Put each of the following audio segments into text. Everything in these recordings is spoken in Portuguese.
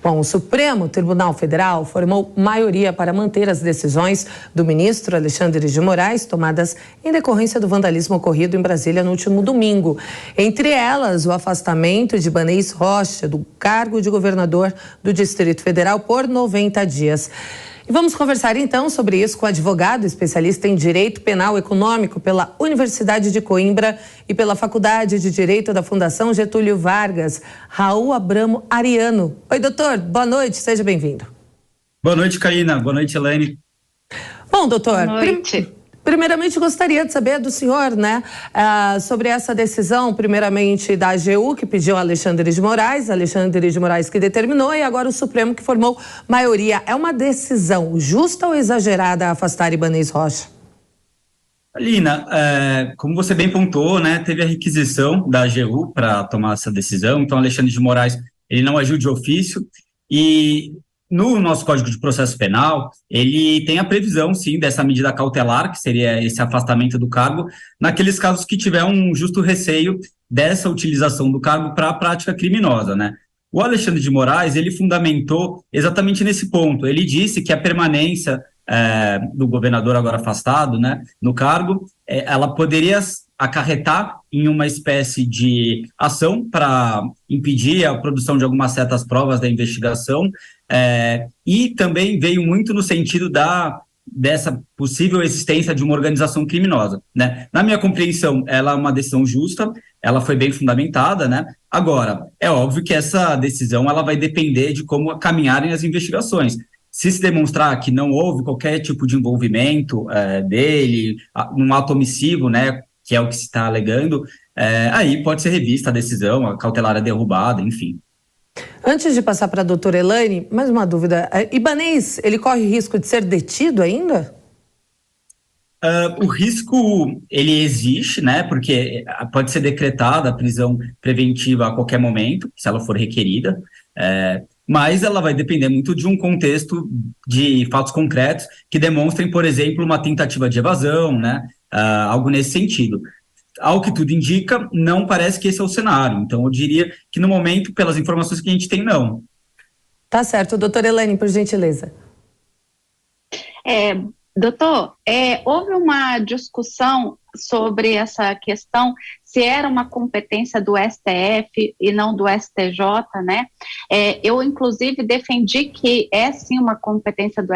Bom, o Supremo Tribunal Federal formou maioria para manter as decisões do ministro Alexandre de Moraes, tomadas em decorrência do vandalismo ocorrido em Brasília no último domingo. Entre elas, o afastamento de Ibanez Rocha do cargo de governador do Distrito Federal por 90 dias. E vamos conversar então sobre isso com o advogado especialista em Direito Penal Econômico pela Universidade de Coimbra e pela Faculdade de Direito da Fundação Getúlio Vargas, Raul Abramo Ariano. Oi, doutor, boa noite, seja bem-vindo. Boa noite, Karina. Boa noite, Elaine. Bom, doutor, boa noite. Primeiramente, gostaria de saber do senhor, sobre essa decisão, primeiramente da AGU, que pediu Alexandre de Moraes que determinou, e agora o Supremo que formou maioria. É uma decisão justa ou exagerada afastar Ibanez Rocha? Alina, como você bem pontuou, teve a requisição da AGU para tomar essa decisão, então Alexandre de Moraes, ele não agiu de ofício, e no nosso Código de Processo Penal, ele tem a previsão, sim, dessa medida cautelar, que seria esse afastamento do cargo, naqueles casos que tiver um justo receio dessa utilização do cargo para a prática criminosa, O Alexandre de Moraes, ele fundamentou exatamente nesse ponto. Ele disse que a permanência do governador agora afastado, no cargo, ela poderia acarretar em uma espécie de ação para impedir a produção de algumas certas provas da investigação, e também veio muito no sentido dessa possível existência de uma organização criminosa, Na minha compreensão, ela é uma decisão justa, ela foi bem fundamentada, Agora, é óbvio que essa decisão ela vai depender de como caminharem as investigações. Se demonstrar que não houve qualquer tipo de envolvimento dele, num ato omissivo, que é o que se está alegando, aí pode ser revista a decisão, a cautelar é derrubada, enfim. Antes de passar para a doutora Elaine, mais uma dúvida. Ibanez, ele corre risco de ser detido ainda? O risco, ele existe, porque pode ser decretada a prisão preventiva a qualquer momento, se ela for requerida, mas ela vai depender muito de um contexto de fatos concretos que demonstrem, por exemplo, uma tentativa de evasão, algo nesse sentido. Ao que tudo indica, não parece que esse é o cenário. Então, eu diria que no momento, pelas informações que a gente tem, não. Tá certo. Doutora Elaine, por gentileza. Doutor, houve uma discussão sobre essa questão, se era uma competência do STF e não do STJ, eu, inclusive, defendi que é, sim, uma competência do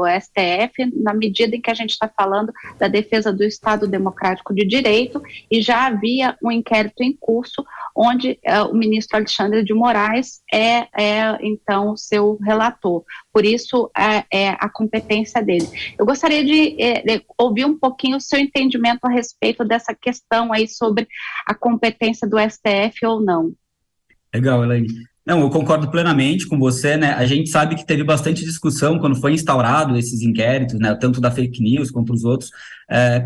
STF, na medida em que a gente está falando da defesa do Estado Democrático de Direito, e já havia um inquérito em curso, onde o ministro Alexandre de Moraes então, seu relator. Por isso, é a competência dele. Eu gostaria de ouvir um pouquinho o seu entendimento a respeito dessa questão aí sobre a competência do STF ou não. Legal, Elaine. Não, eu concordo plenamente com você, A gente sabe que teve bastante discussão quando foi instaurado esses inquéritos, tanto da fake news quanto os outros,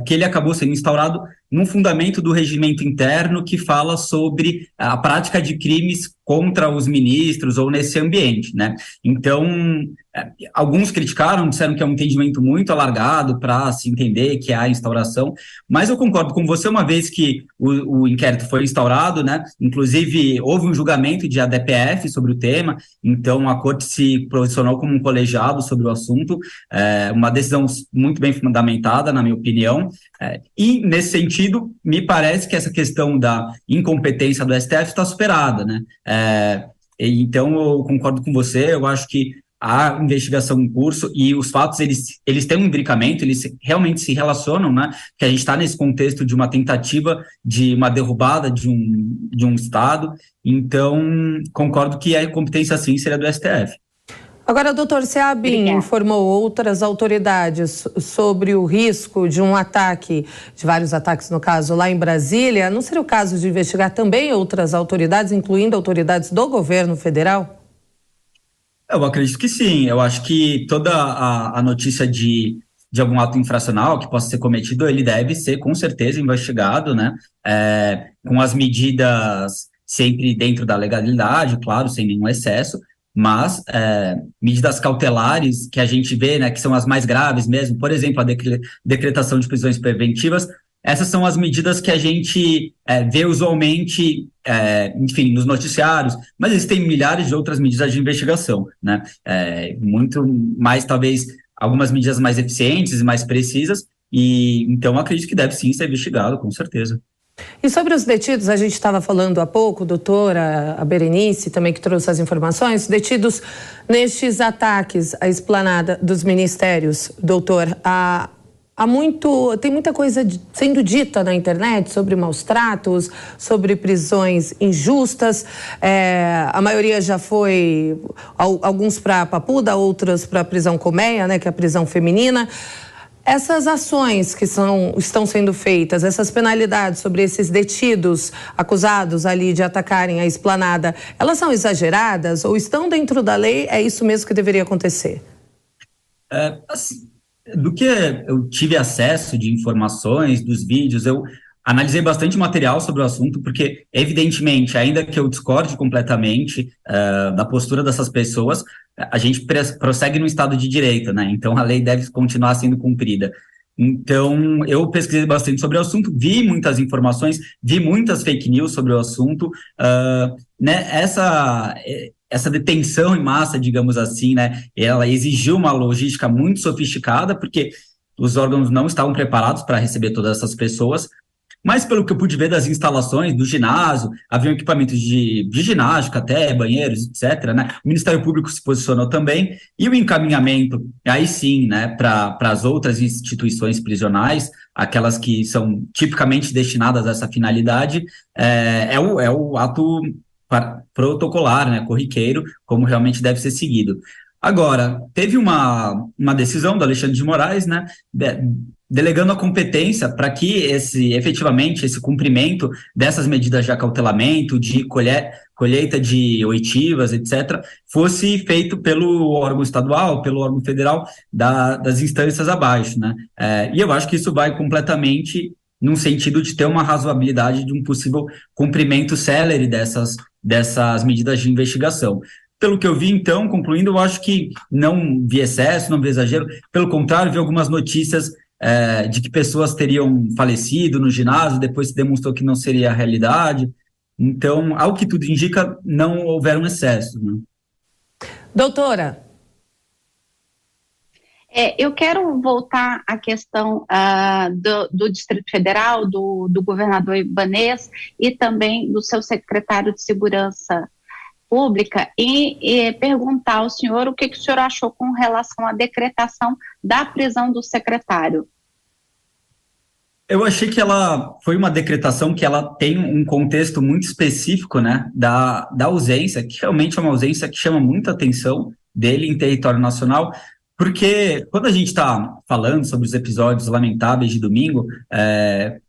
que ele acabou sendo instaurado num fundamento do regimento interno que fala sobre a prática de crimes contra os ministros ou nesse ambiente, Então, alguns criticaram, disseram que é um entendimento muito alargado para se entender que há instauração, mas eu concordo com você, uma vez que o inquérito foi instaurado, Inclusive, houve um julgamento de ADPF sobre o tema, então a corte se posicionou como um colegiado sobre o assunto, uma decisão muito bem fundamentada, na minha opinião, e nesse sentido, me parece que essa questão da incompetência do STF está superada, Então, eu concordo com você, eu acho que a investigação em curso e os fatos, eles têm um imbricamento, eles realmente se relacionam, Que a gente está nesse contexto de uma tentativa de uma derrubada de um Estado, então concordo que a competência, sim, seria do STF. Agora, doutor Seabin informou outras autoridades sobre o risco de um ataque, de vários ataques, no caso, lá em Brasília. Não seria o caso de investigar também outras autoridades, incluindo autoridades do governo federal? Eu acredito que sim. Eu acho que toda a notícia de algum ato infracional que possa ser cometido, ele deve ser, com certeza, investigado, com as medidas sempre dentro da legalidade, claro, sem nenhum excesso, mas medidas cautelares que a gente vê, que são as mais graves mesmo, por exemplo, a decretação de prisões preventivas, essas são as medidas que a gente vê usualmente, enfim, nos noticiários, mas existem milhares de outras medidas de investigação, né? Muito mais, talvez, algumas medidas mais eficientes e mais precisas, e então acredito que deve sim ser investigado, com certeza. E sobre os detidos, a gente estava falando há pouco, doutora, a Berenice também que trouxe as informações, detidos nestes ataques à esplanada dos ministérios, doutor, tem muita coisa sendo dita na internet sobre maus tratos, sobre prisões injustas, a maioria já foi, alguns para Papuda, outros para a prisão colmeia, né, que é a prisão feminina. Essas ações que estão sendo feitas, essas penalidades sobre esses detidos acusados ali de atacarem a esplanada, elas são exageradas ou estão dentro da lei? É isso mesmo que deveria acontecer? Assim, do que eu tive acesso de informações, dos vídeos, eu analisei bastante material sobre o assunto, porque, evidentemente, ainda que eu discorde completamente da postura dessas pessoas, a gente prossegue no Estado de Direito, né? Então, a lei deve continuar sendo cumprida. Então, eu pesquisei bastante sobre o assunto, vi muitas informações, vi muitas fake news sobre o assunto, né? Essa detenção em massa, digamos assim, né? Ela exigiu uma logística muito sofisticada, porque os órgãos não estavam preparados para receber todas essas pessoas. Mas pelo que eu pude ver das instalações do ginásio, havia equipamentos de ginástica até, banheiros, etc., né? O Ministério Público se posicionou também, e o encaminhamento, aí sim, né, para as outras instituições prisionais, aquelas que são tipicamente destinadas a essa finalidade, é o ato protocolar, né, corriqueiro, como realmente deve ser seguido. Agora, teve uma decisão do Alexandre de Moraes, né, delegando a competência para que efetivamente esse cumprimento dessas medidas de acautelamento, de colheita de oitivas, etc., fosse feito pelo órgão estadual, pelo órgão federal, das instâncias abaixo, né? E eu acho que isso vai completamente num sentido de ter uma razoabilidade de um possível cumprimento célere dessas medidas de investigação. Pelo que eu vi, então, concluindo, eu acho que não vi excesso, não vi exagero, pelo contrário, vi algumas notícias de que pessoas teriam falecido no ginásio, depois se demonstrou que não seria a realidade. Então, ao que tudo indica, não houveram excessos, né? Doutora. Eu quero voltar à questão do Distrito Federal, do governador Ibanez e também do seu secretário de Segurança Pública e perguntar ao senhor o que o senhor achou com relação à decretação da prisão do secretário. Eu achei que ela foi uma decretação que ela tem um contexto muito específico, né, da ausência, que realmente é uma ausência que chama muita atenção dele em território nacional, porque quando a gente está falando sobre os episódios lamentáveis de domingo,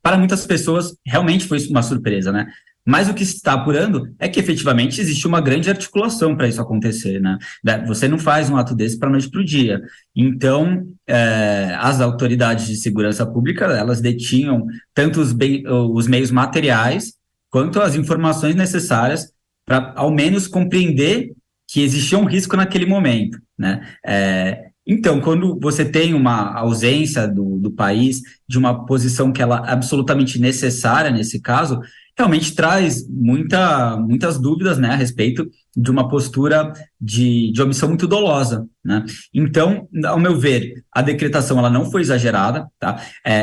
para muitas pessoas realmente foi uma surpresa, né? Mas o que se está apurando é que efetivamente existe uma grande articulação para isso acontecer, né? Você não faz um ato desse para a noite para o dia. Então, as autoridades de segurança pública, elas detinham tanto os meios materiais quanto as informações necessárias para, ao menos, compreender que existia um risco naquele momento, né? Então, quando você tem uma ausência do país, de uma posição que ela é absolutamente necessária nesse caso, realmente traz muitas dúvidas, né, a respeito de uma postura de omissão muito dolosa, né? Então, ao meu ver, a decretação ela não foi exagerada, tá?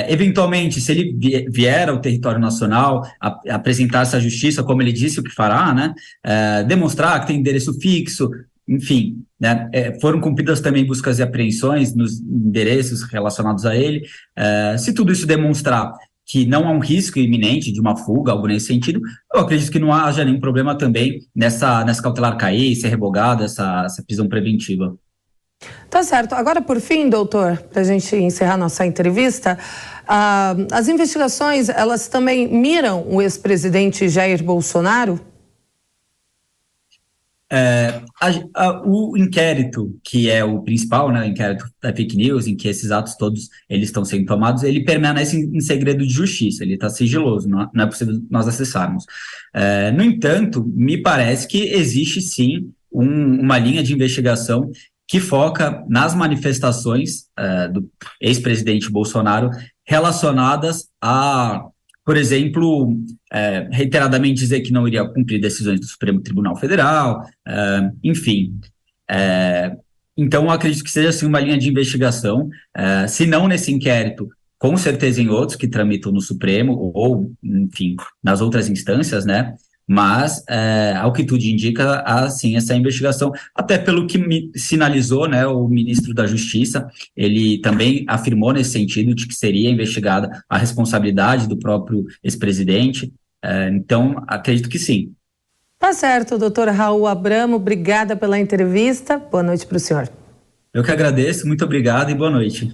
Eventualmente, se ele vier ao território nacional, apresentar-se à justiça, como ele disse o que fará, né, demonstrar que tem endereço fixo, enfim, né, foram cumpridas também buscas e apreensões nos endereços relacionados a ele. Se tudo isso demonstrar que não há um risco iminente de uma fuga, algo nesse sentido, eu acredito que não haja nenhum problema também nessa cautelar cair, ser revogada essa prisão preventiva. Tá certo. Agora, por fim, doutor, para a gente encerrar nossa entrevista, as investigações, elas também miram o ex-presidente Jair Bolsonaro? O inquérito, que é o principal, né, o inquérito da fake news, em que esses atos todos eles estão sendo tomados, ele permanece em segredo de justiça, ele está sigiloso, não é possível nós acessarmos. No entanto, me parece que existe sim uma linha de investigação que foca nas manifestações do ex-presidente Bolsonaro relacionadas a, por exemplo, reiteradamente dizer que não iria cumprir decisões do Supremo Tribunal Federal, enfim. Então, eu acredito que seja assim, uma linha de investigação, se não nesse inquérito, com certeza em outros que tramitam no Supremo, ou, enfim, nas outras instâncias, né? Mas, ao que tudo indica, há sim essa investigação, até pelo que me sinalizou, né, o ministro da Justiça, ele também afirmou nesse sentido de que seria investigada a responsabilidade do próprio ex-presidente, então acredito que sim. Tá certo, doutor Raul Abramo, obrigada pela entrevista, boa noite para o senhor. Eu que agradeço, muito obrigado e boa noite.